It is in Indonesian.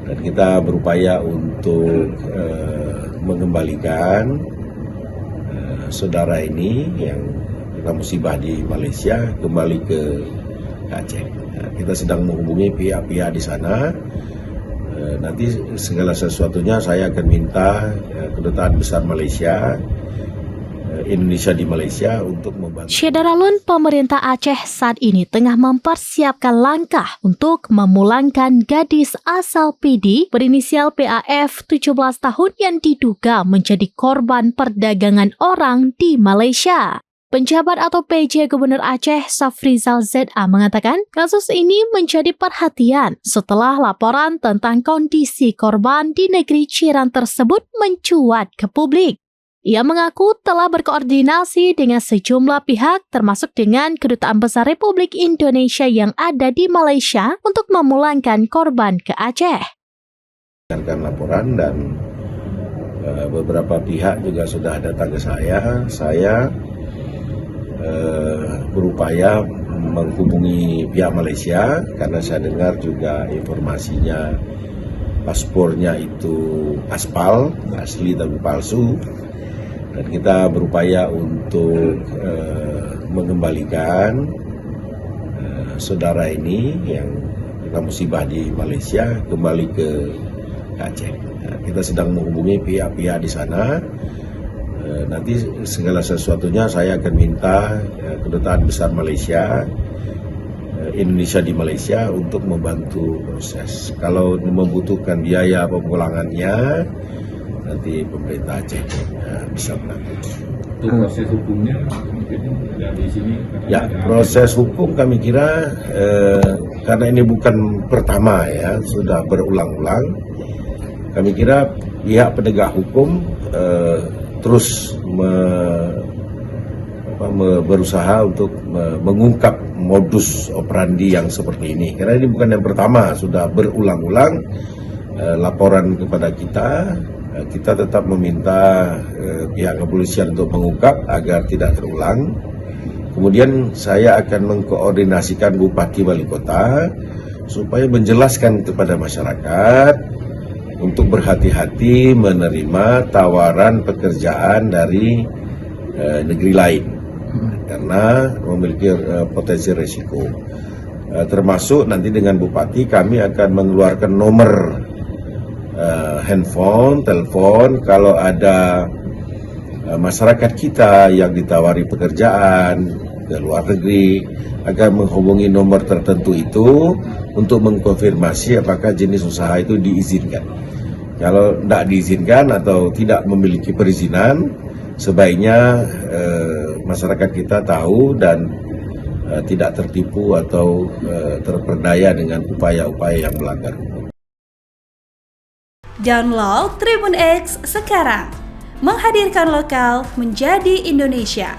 dan kita berupaya untuk mengembalikan saudara ini yang kena musibah di Malaysia kembali ke Aceh. Kita sedang menghubungi pihak-pihak di sana. Nanti segala sesuatunya saya akan minta Kedutaan Besar Malaysia, Indonesia di Malaysia untuk membantu. Syederalun, pemerintah Aceh saat ini tengah mempersiapkan langkah untuk memulangkan gadis asal PD berinisial PAF 17 tahun yang diduga menjadi korban perdagangan orang di Malaysia. Penjabat atau PJ Gubernur Aceh Safrizal ZA mengatakan kasus ini menjadi perhatian setelah laporan tentang kondisi korban di negeri jiran tersebut mencuat ke publik. Ia mengaku telah berkoordinasi dengan sejumlah pihak termasuk dengan Kedutaan Besar Republik Indonesia yang ada di Malaysia untuk memulangkan korban ke Aceh. Laporan dan beberapa pihak juga sudah datang ke saya. Saya berupaya menghubungi pihak Malaysia karena saya dengar juga informasinya paspornya itu aspal, asli tapi palsu. Dan kita berupaya untuk mengembalikan saudara ini yang kena musibah di Malaysia kembali ke Aceh. Kita sedang menghubungi pihak-pihak di sana. Nanti segala sesuatunya saya akan minta Kedutaan Besar Malaysia, Indonesia di Malaysia untuk membantu proses. Kalau membutuhkan biaya pemulangannya, nanti pemerintah Aceh bisa menanggung. Untuk proses hukumnya mungkin dari sini? Ya, proses hukum kami kira karena ini bukan pertama ya, sudah berulang-ulang. Kami kira pihak penegak hukum terus berusaha untuk mengungkap modus operandi yang seperti ini. Karena ini bukan yang pertama, sudah berulang-ulang laporan kepada kita. Kita tetap meminta pihak kepolisian untuk mengungkap agar tidak terulang. Kemudian saya akan mengkoordinasikan Bupati Wali Kota supaya menjelaskan kepada masyarakat untuk berhati-hati menerima tawaran pekerjaan dari negeri lain karena memiliki potensi risiko. Termasuk nanti dengan Bupati kami akan mengeluarkan nomor handphone, telepon kalau ada masyarakat kita yang ditawari pekerjaan ke luar negeri agar menghubungi nomor tertentu itu untuk mengkonfirmasi apakah jenis usaha itu diizinkan. Kalau tidak diizinkan atau tidak memiliki perizinan, sebaiknya masyarakat kita tahu dan tidak tertipu atau terperdaya dengan upaya-upaya yang melanggar hukum. Download Tribun X sekarang, menghadirkan lokal menjadi Indonesia.